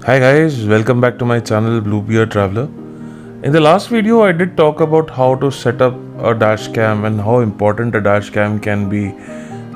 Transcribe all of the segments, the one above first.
Hi guys, welcome back to my channel BlueBeardTraveller. In the last video I did talk about how to set up a dash cam and how important a dash cam can be.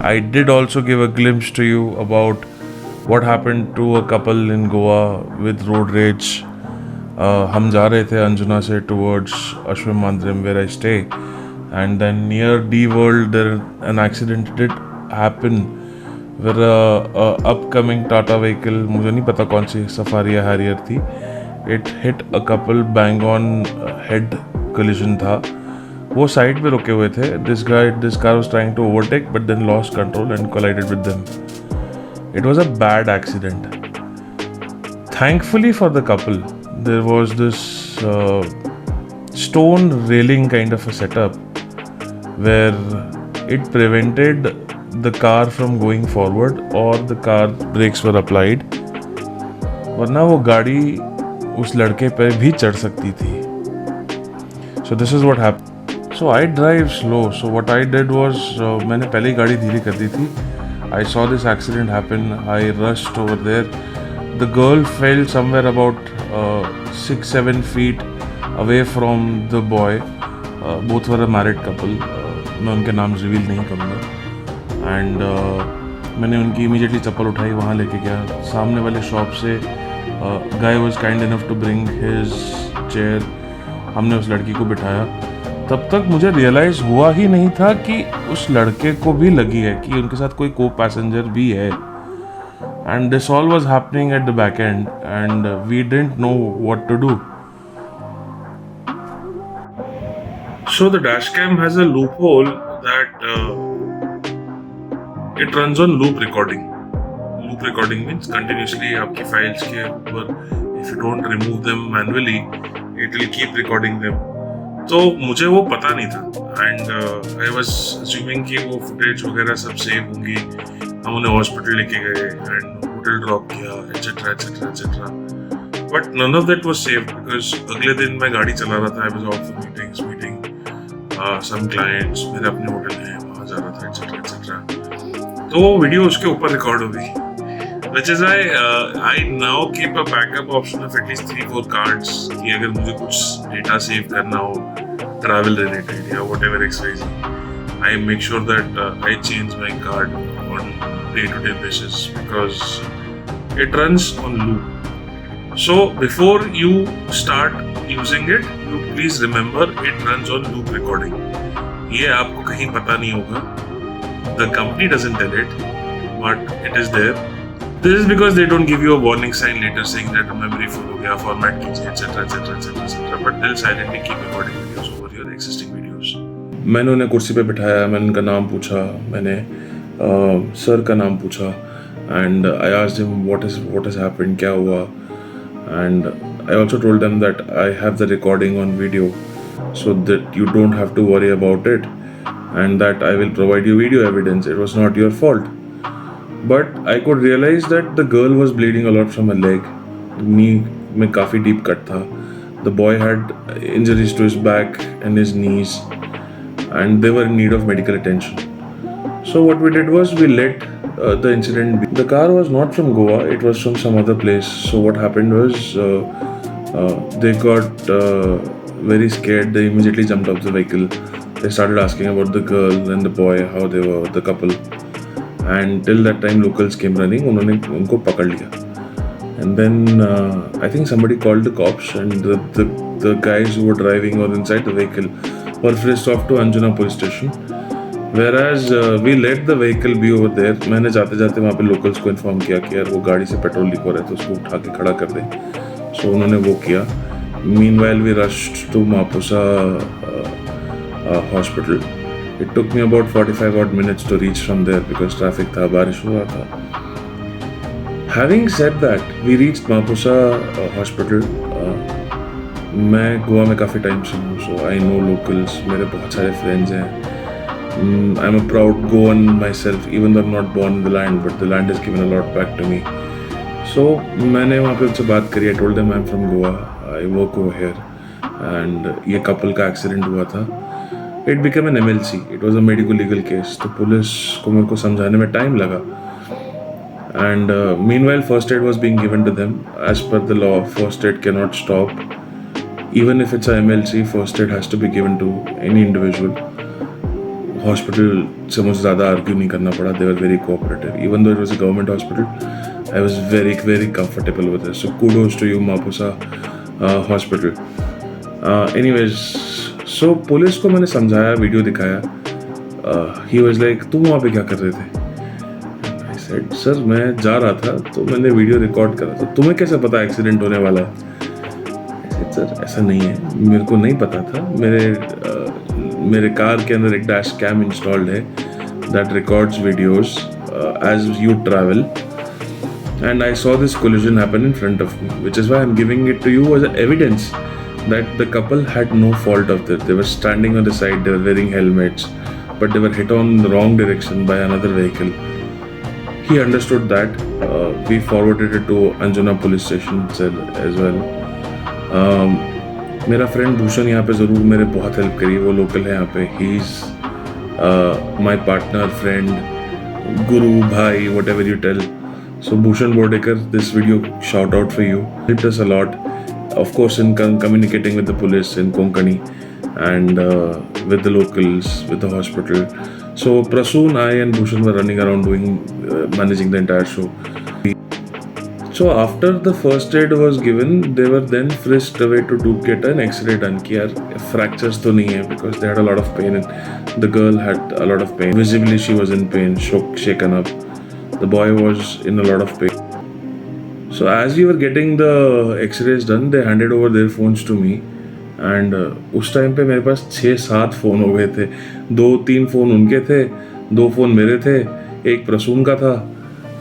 I did also give a glimpse to you about what happened to a couple in Goa with road rage. हम जा रहे थे अंजुना से towards Ashwin Mandrim where I stay, and then near D-World there an accident did happen where a upcoming Tata vehicle, मुझे नहीं पता कौन सी safari या हैरियर थी, it hit a couple bang on head collision था. वो साइड पे रुके हुए थे. This car was trying to overtake but then lost control and collided with them. It was a bad accident. Thankfully for the couple, there was this stone railing kind of a setup where it prevented the car from going forward or the car brakes were applied, वरना वो गाड़ी उस लड़के पे भी चढ़ सकती थी. So this is what happened. So I drive slow. So what I did was मैंने पहले ही गाड़ी धीरे कर दी थी. I saw this accident happen. I rushed over there. The girl fell somewhere about 6-7 feet away from the boy. Both were a married couple. मैं उनके नाम reveal नहीं करूँगा. एंड मैंने उनकी इमीडिएटली चप्पल उठाई, वहाँ लेके गया. सामने वाले शॉप से guy was kind enough to bring his chair. हमने उस लड़की को बिठाया. तब तक मुझे रियलाइज़ हुआ ही नहीं था कि उस लड़के को भी लगी है, कि उनके साथ कोई को पैसेंजर भी है. And this all was happening at the back end and we didn't know what to do. So the dashcam has a loophole that it runs on loop recording. Loop recording means continuously आपकी files के ऊपर, if you don't remove them manually, it will keep recording them. तो मुझे वो पता नहीं था and I was assuming कि वो footage वगैरह सब save होंगी. हम उन्हें hospital लेके गए and hotel drop किया, etc etc etc. But none of that was saved because अगले दिन मैं गाड़ी चला रहा था. I was out for meeting some clients, मेरे अपने होटल हैं, वहाँ जा रहा था etc etc. तो वो वीडियो उसके ऊपर रिकॉर्ड हो गई. Which is I now keep a backup option of at least 3-4 cards कि अगर मुझे कुछ डेटा सेव करना हो travel related या whatever XYZ, I make sure that I change my card on day-to-day basis because it runs on loop. So before you start using it, you please remember it runs on loop recording. ये आपको कहीं पता नहीं होगा. The company doesn't tell it, but it is there. This is because they don't give you a warning sign later saying that memory full हो गया, format कीजिए, etc etc etc etc. But they'll silently keep recording videos over your existing videos. मैंने उन्हें कुर्सी पे बिठाया, मैंने उनका नाम पूछा, मैंने सर का नाम पूछा, and I asked him what has happened, क्या हुआ, and I also told them that I have the recording on video so that you don't have to worry about it and that I will provide you video evidence. It was not your fault. But I could realize that the girl was bleeding a lot from her leg. Knee में काफ़ी deep cut था. The boy had injuries to his back and his knees and they were in need of medical attention. So what we did was we let the incident be. The car was not from Goa, it was from some other place. So what happened was they got very scared. They immediately jumped off the vehicle. They started asking about the girl and the boy, how they were, the couple. And till that time locals came running, उन्होंने उनको पकड़ लिया. And then I think somebody called the cops and the guys who were driving or inside the vehicle were frisked off to Anjuna police station. Whereas we let the vehicle be over there. मैंने जाते जाते वहाँ पे locals को inform किया कि यार वो गाड़ी से पेट्रोल लीक हो रहा है तो उसको उठा के खड़ा कर दें. So उन्होंने वो किया. Meanwhile we rushed to Mapusa Hospital. It took me about 45 odd minutes to reach from there because traffic था, बारिश हुआ था. Having said that, we reached Mapusa Hospital. मैं गोवा में काफ़ी टाइम से हूँ, so I know locals. मेरे बहुत सारे friends हैं. I'm a proud Goan myself, even though I'm not born in the land, but the land has given a lot back to me. So मैंने वहाँ पे उनसे बात करी. I told them I'm from Goa. I work over here. And ये couple का accident हुआ था. It became an MLC. It was a medical legal case. तो पुलिस को मेरे को समझाने में टाइम लगा. And meanwhile, first aid was being given to them. As per the law, first aid cannot stop. Even if it's a MLC, first aid has to be given to any individual. Hospital से मुझे ज़्यादा argue नहीं करना पड़ा. They were very cooperative. Even though it was a government hospital, I was very comfortable with it. So kudos to you, Mapusa Hospital. Anyways, so police को मैंने समझाया, video दिखाया. He was like, तुम वहाँ पे क्या कर रहे थे? I said, सर मैं जा रहा था तो मैंने वीडियो रिकॉर्ड करा. तो तुम्हें कैसे पता एक्सीडेंट होने वाला है? I said, सर ऐसा नहीं है, मेरे को नहीं पता था. मेरे कार के अंदर एक डैश कैम इंस्टॉल्ड है that records videos as you travel, and I saw this collision happen in front of me, which is why I'm giving it to you as evidence that the couple had no fault of it. They were standing on the side, they were wearing helmets, but they were hit on the wrong direction by another vehicle. He understood that. We forwarded it to Anjuna police station as well. मेरा friend Bhushan यहाँ पे ज़रूर मेरे बहुत help करी. वो local है यहाँ पे. He is my partner, friend, guru, bhai, whatever you tell. So Bhushan Bordekar, this video shout out for you. Helped us a lot, of course, in communicating with the police in Konkani and with the locals, with the hospital. So Prasoon, I and Bhushan were running around managing the entire show. So after the first aid was given, they were then frisked away to get an X-ray done. कि यार fractures तो नहीं है, because they had a lot of pain and the girl had a lot of pain. Visibly she was in pain, shaken up. The boy was in a lot of pain. So as we were getting the X-rays done, they handed over their phones to me. And उस time पे मेरे पास 6-7 phone हो गए थे. 2-3 phone उनके थे, 2 phone मेरे थे, एक प्रसून का था.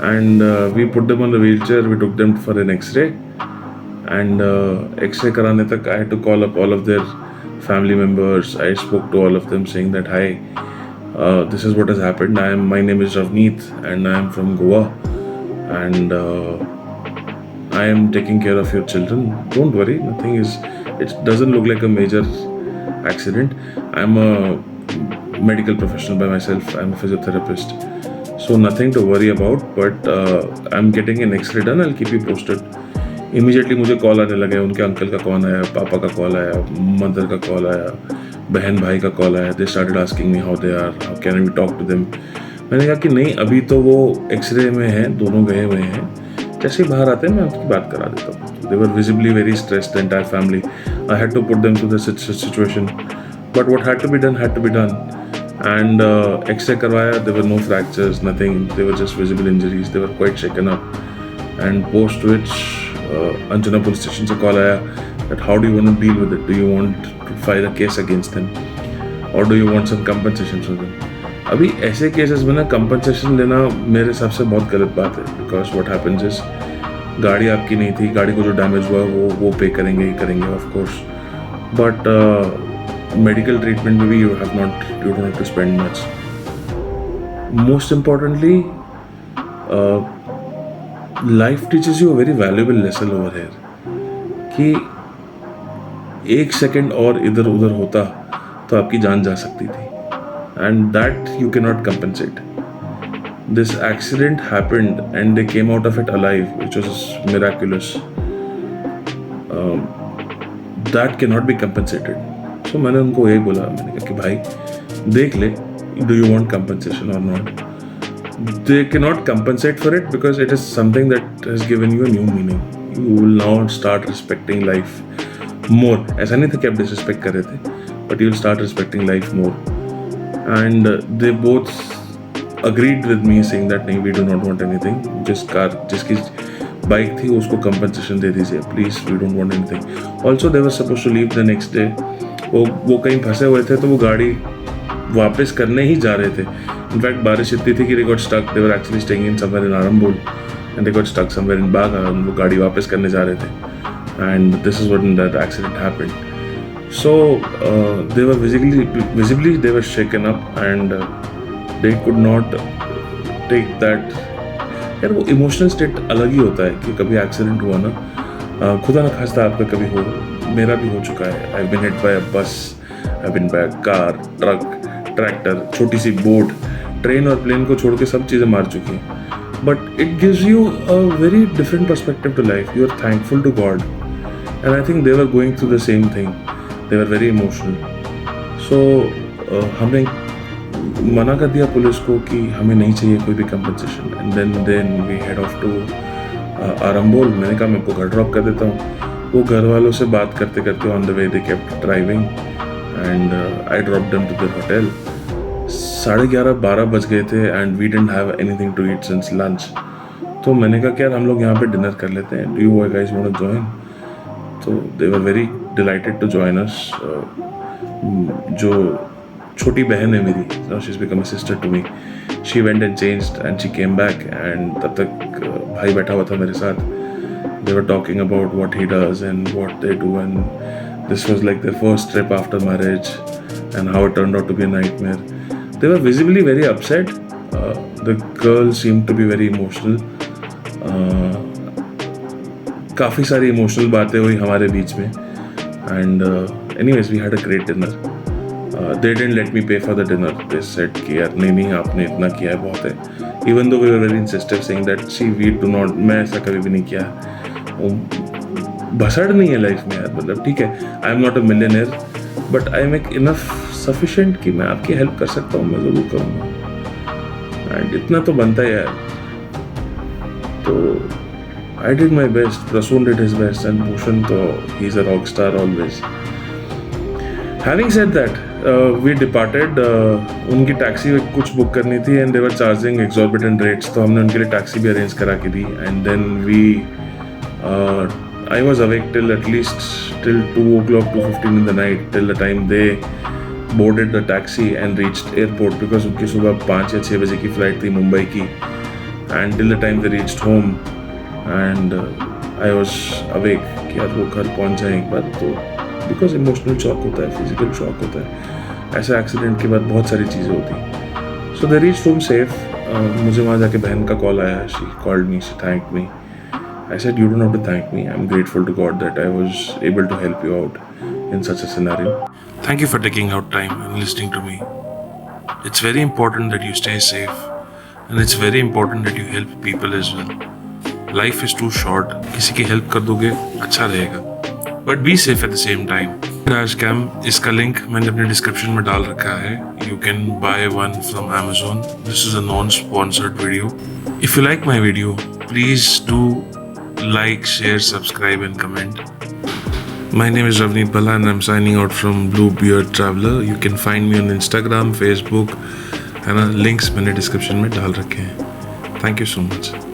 And we put them on the wheelchair, we took them for an X-ray. And X-ray कराने तक I had to call up all of their family members. I spoke to all of them saying that, hi, this is what has happened. My name is Ravneet and I am from Goa. And I am taking care of your children. Don't worry, it doesn't look like a major accident. I'm a medical professional by myself. I'm a physiotherapist. So nothing to worry about, but I'm getting an X-ray done. I'll keep you posted. Immediately मुझे call आने लगे. उनके uncle का call आया, पापा का call आया, mother का कॉल आया, बहन भाई का कॉल आया. They started asking me how they are, how can we talk to them. मैंने कहा कि नहीं, अभी तो वो X-ray में हैं, दोनों गए हुए हैं. जैसे ही बाहर आते हैं मैं आपकी बात करा देता हूँ. They were visibly very stressed, the entire family. I had to put them through the situation, but what had to be done had to be done. And X-ray karwaya, there were no fractures, nothing. They were just visible injuries. They were quite shaken up. And post which Anjuna police station se call aaya that how do you want to deal with it? Do you want to file a case against them, or do you want some compensation from them? अभी ऐसे cases में ना compensation लेना मेरे हिसाब से बहुत गलत बात है. Because what happens is, गाड़ी आपकी नहीं थी, गाड़ी को जो डैमेज हुआ वो पे करेंगे ही करेंगे, of course. But medical treatment maybe you don't have to spend much. Most importantly, life teaches you a very valuable lesson over here कि 1 सेकेंड और इधर उधर होता तो आपकी जान जा सकती थी. And that you cannot compensate. This accident happened and they came out of it alive, which was miraculous. That cannot be compensated. So मैंने उनको यही बोला, मैंने कहा कि भाई देख ले, do you want compensation or not? They cannot compensate for it because it is something that has given you a new meaning. You will now start respecting life more. ऐसा नहीं था कि आप disrespect कर रहे थे, but you will start respecting life more. And they both agreed with me saying that नहीं, we do not want anything. जिसकी बाइक थी उसको compensation दे दीजिए, please, we don't want anything. Also they were supposed to leave the next day. वो कहीं फंसे हुए थे तो वो गाड़ी वापस करने ही जा रहे थे. इनफैक्ट बारिश इतनी थी कि they got stuck. They were actually staying in somewhere in Arambol and they got stuck somewhere in Baga. वो गाड़ी वापस करने जा रहे थे. And this is when that accident happened. So they were visibly they were shaken up and they could not take that. यार वो emotional state अलग ही होता है कि कभी एक्सीडेंट हुआ ना, खुदा ना खास्ता आपका कभी हो, मेरा भी हो चुका है. I've been hit by a bus, I've been by a car, truck, tractor, छोटी सी बोट, ट्रेन और प्लेन को छोड़ के सब चीज़ें मार चुकी हैं. but it gives you a very different perspective to life. You are thankful to God, and I think they were going through the same thing. They were very emotional. So हमने मना कर दिया पुलिस को कि हमें नहीं चाहिए कोई भी compensation, and then we head off to Arambol. मैंने कहा मैं आपको घर ड्रॉप कर देता हूँ. वो घर वालों से बात करते करते on the way they kept driving, and I dropped them to their hotel. 11:30-12 बज गए थे and we didn't have anything to eat since lunch. तो मैंने कहा कि यार हम लोग यहाँ पे डिनर कर लेते हैं. Do you guys want to join? तो they were very delighted to join us. जो छोटी बहन है मेरी, now she's become a sister to me. She went and changed and she came back, and तब तक भाई बैठा हुआ था मेरे साथ. They were talking about what he does and what they do, and this was like their first trip after marriage and how it turned out to be a nightmare. They were visibly very upset. The girl seemed to be very emotional. काफ़ी सारी emotional बातें हुई हमारे बीच में. And anyways, we had a great dinner. They didn't let me pay for the dinner. They said कि यार नहीं आपने इतना किया है बहुत है. Even though we were very insistent saying that see we do not, मैं ऐसा कभी भी नहीं किया. भसड़ नहीं है लाइफ में यार. मतलब ठीक है, I am not a millionaire, but I make enough sufficient कि मैं आपकी हेल्प कर सकता हूँ. मैं ज़रूर करूँगा. And इतना तो बनता है यार. तो I did my best. Prasoon did his best, and Bhushan, he's a rock star always. Having said that, we departed. उनकी टैक्सी कुछ बुक करनी थी, and they were charging exorbitant rates. तो हमने उनके लिए टैक्सी भी अरेंज करा के दी. And then I was awake till at least till 2:00, 2:15 in the night, till the time they boarded the taxi and reached airport, because उनकी सुबह 5 या 6 बजे की फ्लाइट थी मुंबई की. And till the time they reached home, and I was awake कि यार वो घर पहुंच जाए एक बार. तो बिकॉज इमोशनल शॉक होता है, फिजिकल शॉक होता है. ऐसे एक्सीडेंट के बाद बहुत सारी चीज़ें होती हैं. सो दे रीच्ड होम सेफ. मुझे वहाँ जाके बहन का कॉल आया. She called me, she thanked me. I said, you don't have to thank me. I'm grateful to God that I was able to help you out in such a scenario. Thank you for taking out time and listening to me. It's very important that you stay safe, and it's very important that you help people as well. Life is too short. किसी की help कर दोगे अच्छा रहेगा. But be safe at the same time. Dashcam, इसका link मैंने अपने description में डाल रखा है. You can buy one from Amazon. This is a non-sponsored video. If you like my video, please do like, share, subscribe and comment. My name is Ravneet Bala and I'm signing out from BlueBeardTraveller. You can find me on Instagram, Facebook, and links मैंने description में डाल रखे हैं. Thank you so much.